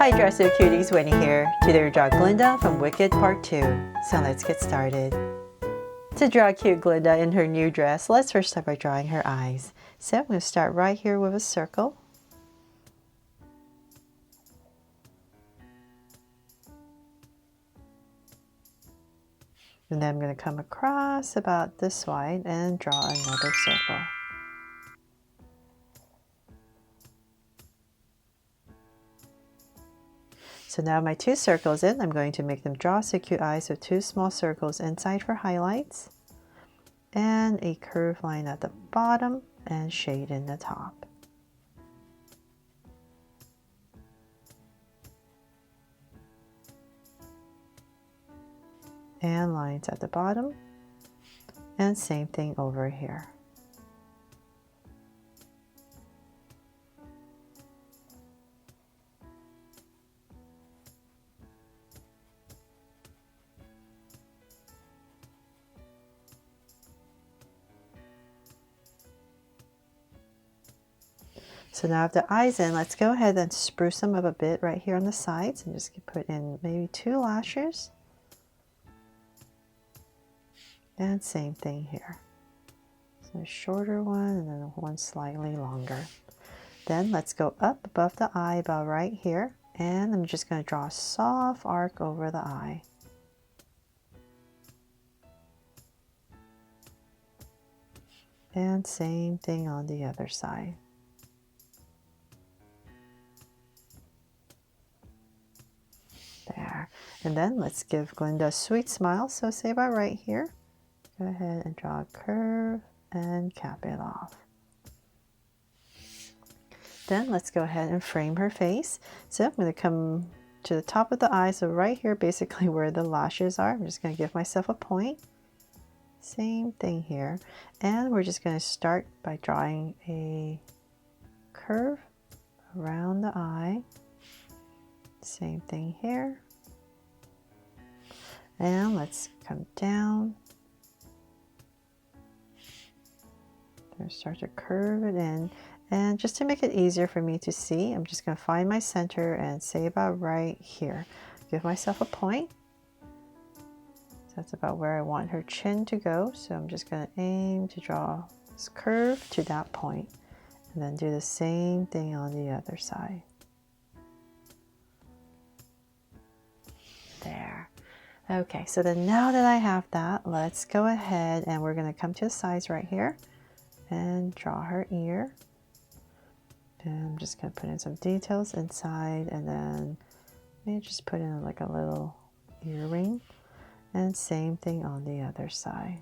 Hi Dresser Cuties, Winnie here. Today we draw Glinda from Wicked Part 2. So let's get started. To draw cute Glinda in her new dress, let's first start by drawing her eyes. So I'm going to start right here with a circle. And then I'm going to come across about this wide and draw another circle. So now my two circles in, I'm going to make them draw so cute eyes with two small circles inside for highlights and a curved line at the bottom and shade in the top. And lines at the bottom and same thing over here. So now I have the eyes in, let's go ahead and spruce them up a bit right here on the sides and just put in maybe 2 lashes. And same thing here. So a shorter one and then one slightly longer. Then let's go up above the eye about right here and I'm just going to draw a soft arc over the eye. And same thing on the other side. There. And then let's give Glinda a sweet smile. So say about right here. Go ahead and draw a curve and cap it off. Then let's go ahead and frame her face. So I'm going to come to the top of the eye. So right here, basically where the lashes are, I'm just going to give myself a point. Same thing here. And we're just going to start by drawing a curve around the eye. Same thing here. And let's come down. Start to curve it in. And just to make it easier for me to see, I'm just going to find my center and say about right here. Give myself a point. So that's about where I want her chin to go. So I'm just going to aim to draw this curve to that point. And then do the same thing on the other side. There. Okay, so then now that I have that, let's go ahead and we're going to come to the sides right here and draw her ear. And I'm just going to put in some details inside and then maybe just put in like a little earring. And same thing on the other side.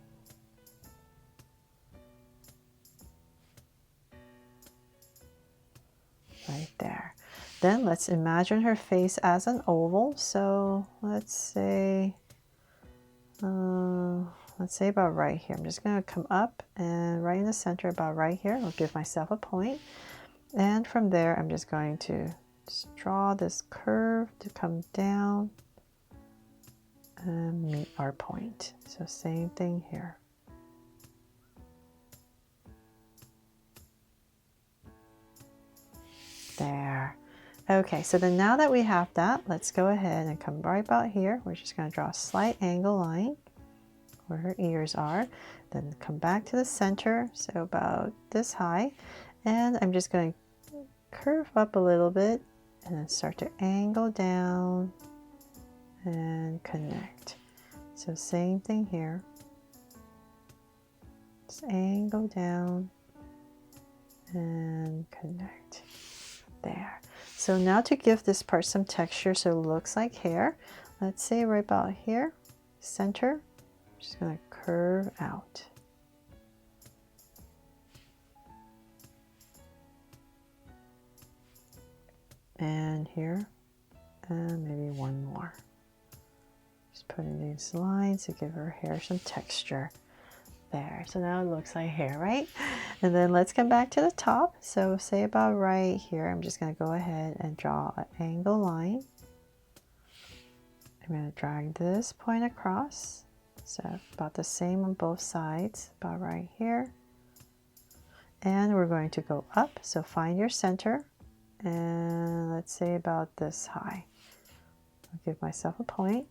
Right there. Then let's imagine her face as an oval. So let's say about right here. I'm just going to come up and right in the center about right here. I'll give myself a point. And from there, I'm just going to just draw this curve to come down and meet our point. So same thing here. There. Okay, so then now that we have that, let's go ahead and come right about here. We're just going to draw a slight angle line where her ears are. Then come back to the center, so about this high. And I'm just going to curve up a little bit and then start to angle down and connect. So same thing here. Just angle down and connect. There. So now to give this part some texture so it looks like hair, let's say right about here, center, I'm just going to curve out. And here, and maybe one more. Just put in these lines to give her hair some texture. There, so now it looks like hair, right? And then let's come back to the top. So say about right here, I'm just going to go ahead and draw an angle line. I'm going to drag this point across. So about the same on both sides, about right here. And we're going to go up. So find your center and let's say about this high. I'll give myself a point,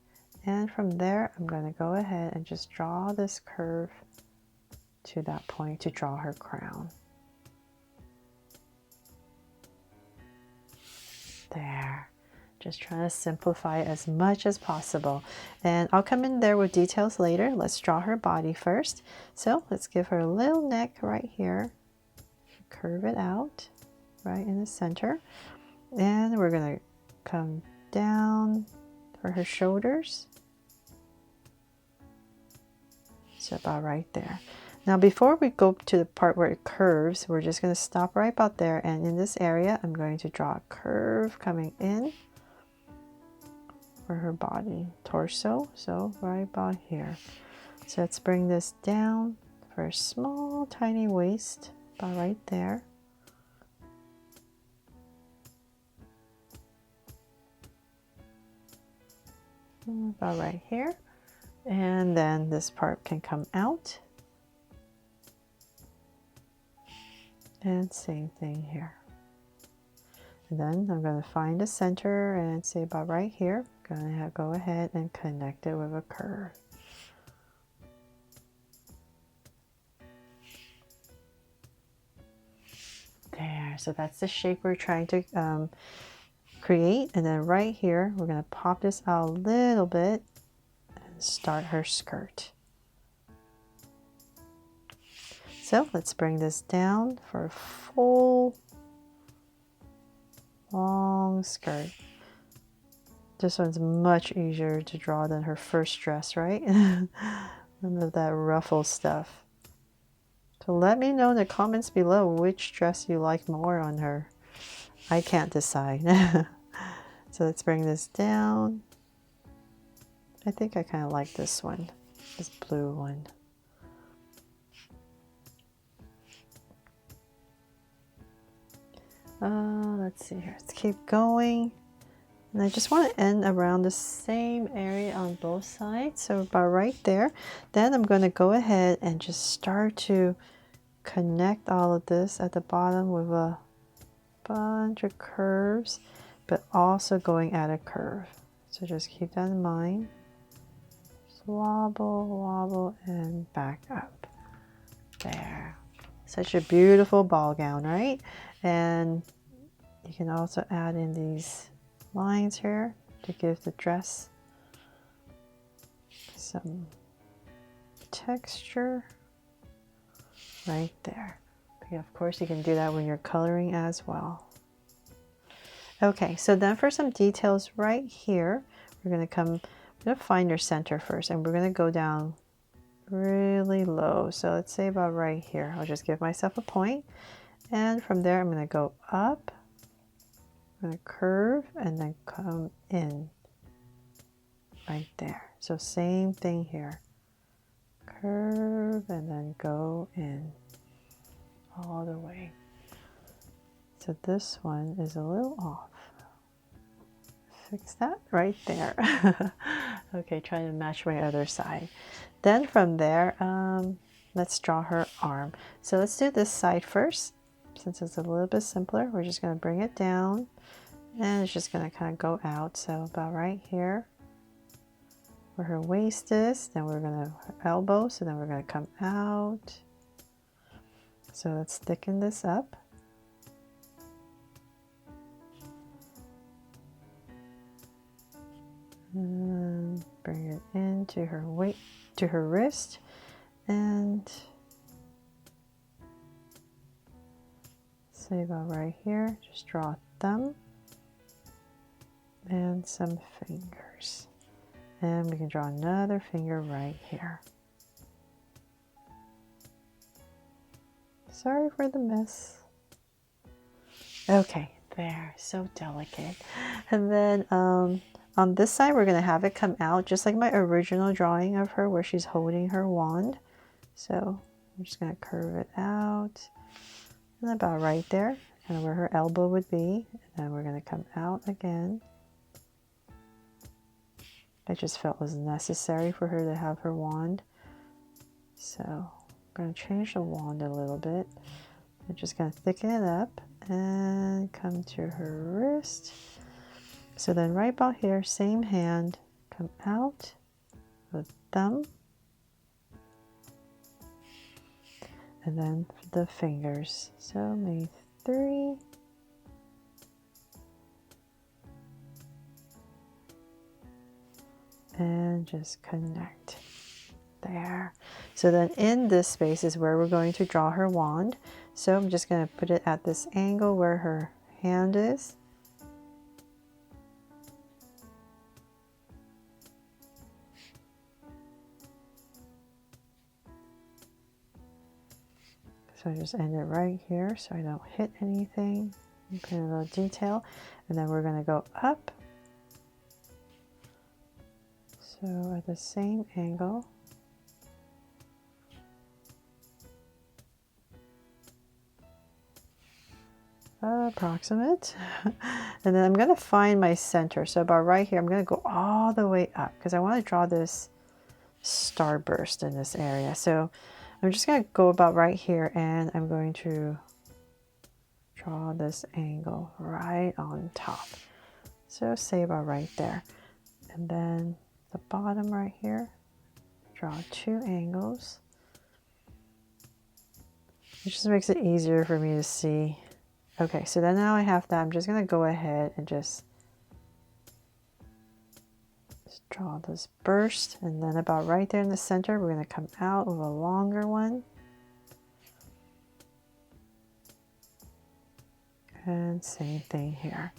and from there I'm going to go ahead and just draw this curve to that point to draw her crown. There. Just trying to simplify as much as possible. And I'll come in there with details later. Let's draw her body first. So let's give her a little neck right here. Curve it out right in the center. And we're going to come down for her shoulders. So about right there. Now before we go to the part where it curves, we're just going to stop right about there. And in this area, I'm going to draw a curve coming in for her body, torso, so right about here. So let's bring this down for a small tiny waist, about right there. About right here. And then this part can come out. And same thing here. And then I'm going to find a center and say about right here. I'm going to go ahead and connect it with a curve. There, so that's the shape we're trying to create. And then right here, we're going to pop this out a little bit and start her skirt. So let's bring this down for a full long skirt. This one's much easier to draw than her first dress, right? None of that ruffle stuff. So let me know in the comments below which dress you like more on her. I can't decide. So let's bring this down. I think I kind of like this one, this blue one. Let's see here. Let's keep going. And I just want to end around the same area on both sides. So about right there. Then I'm going to go ahead and just start to connect all of this at the bottom with a bunch of curves, but also going at a curve. So just keep that in mind. Just wobble, wobble, and back up. There. Such a beautiful ball gown, right? And you can also add in these lines here to give the dress some texture right there. But of course, you can do that when you're coloring as well. Okay, so then for some details right here, we're going to find your center first, and we're going to go down really low. So let's say about right here. I'll just give myself a point, and from there I'm going to go up. I'm going to curve and then come in right there. So same thing here. Curve and then go in all the way. So this one is a little off. Fix that right there. Okay, trying to match my other side. Then from there, let's draw her arm. So let's do this side first. Since it's a little bit simpler, we're just going to bring it down. And it's just going to kind of go out. So about right here where her waist is, then we're going to her elbow. So then we're going to come out. So let's thicken this up. And bring it into her weight, to her wrist. And say about right here, just draw a thumb. And some fingers, and we can draw another finger right here. Sorry for the mess. Okay, there, so delicate. And then on this side we're going to have it come out just like my original drawing of her where she's holding her wand. So I'm just going to curve it out and about right there, kind of where her elbow would be, and then we're going to come out again. I just felt it was necessary for her to have her wand. So I'm going to change the wand a little bit. I'm just going to thicken it up and come to her wrist. So then right about here, same hand, come out with thumb, and then the fingers. So maybe 3. And just connect there. So then in this space is where we're going to draw her wand. So I'm just going to put it at this angle where her hand is. So I just end it right here so I don't hit anything. Put in a little detail, and then we're going to go up. So at the same angle. Approximate. And then I'm going to find my center. So about right here, I'm going to go all the way up because I want to draw this starburst in this area. So I'm just going to go about right here, and I'm going to draw this angle right on top. So say about right there. And then the bottom right here, draw 2 angles. It just makes it easier for me to see. Okay, so then now I have that. I'm just going to go ahead and just draw this burst, and then about right there in the center, we're going to come out with a longer one. And same thing here.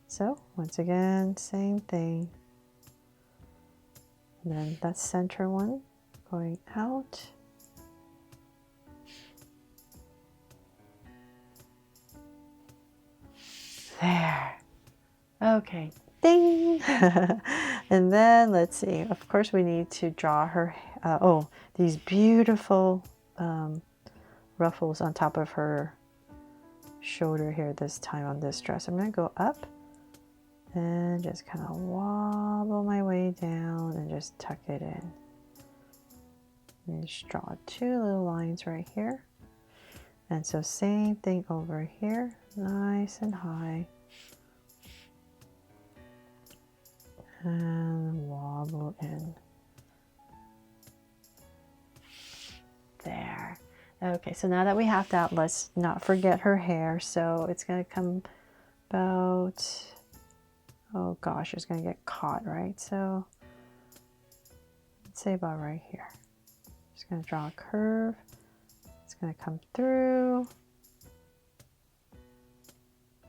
So once again, same thing. And then that center one going out. There. Okay. Ding! And then let's see. Of course, we need to draw her. These beautiful ruffles on top of her shoulder here this time on this dress. I'm going to go up and just kind of wobble my way down and just tuck it in. And just draw 2 little lines right here. And so same thing over here, nice and high. And wobble in. There. Okay, so now that we have that, let's not forget her hair. So it's going to come about, oh gosh, it's going to get caught, right? So let's say about right here. Just going to draw a curve. It's going to come through.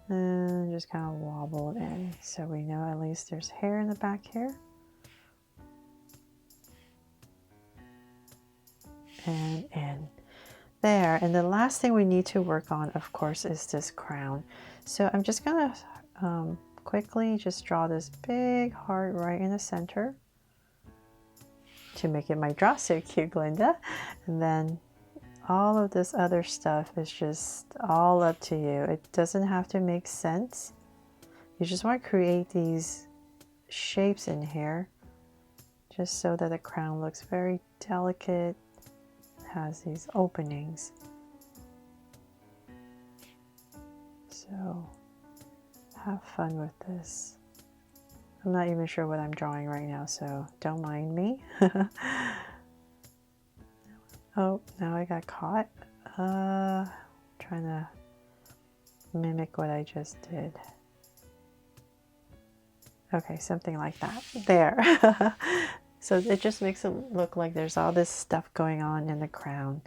And just kind of wobble it in. So we know at least there's hair in the back here. And in. There. And the last thing we need to work on, of course, is this crown. So I'm just going to quickly just draw this big heart right in the center to make it my Draw So Cute Glinda. And then all of this other stuff is just all up to you. It doesn't have to make sense. You just want to create these shapes in here just so that the crown looks very delicate. Has these openings. So have fun with this. I'm not even sure what I'm drawing right now, so don't mind me. Oh, now I got caught. Trying to mimic what I just did. Okay, something like that. There. So it just makes it look like there's all this stuff going on in the crown.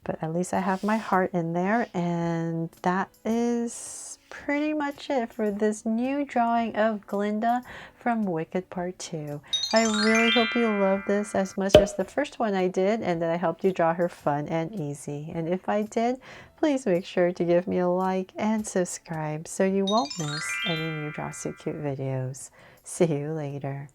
But at least I have my heart in there, and that is pretty much it for this new drawing of Glinda from Wicked Part 2. I really hope you love this as much as the first one I did, and that I helped you draw her fun and easy. And if I did, please make sure to give me a like and subscribe so you won't miss any new Draw So Cute videos. See you later.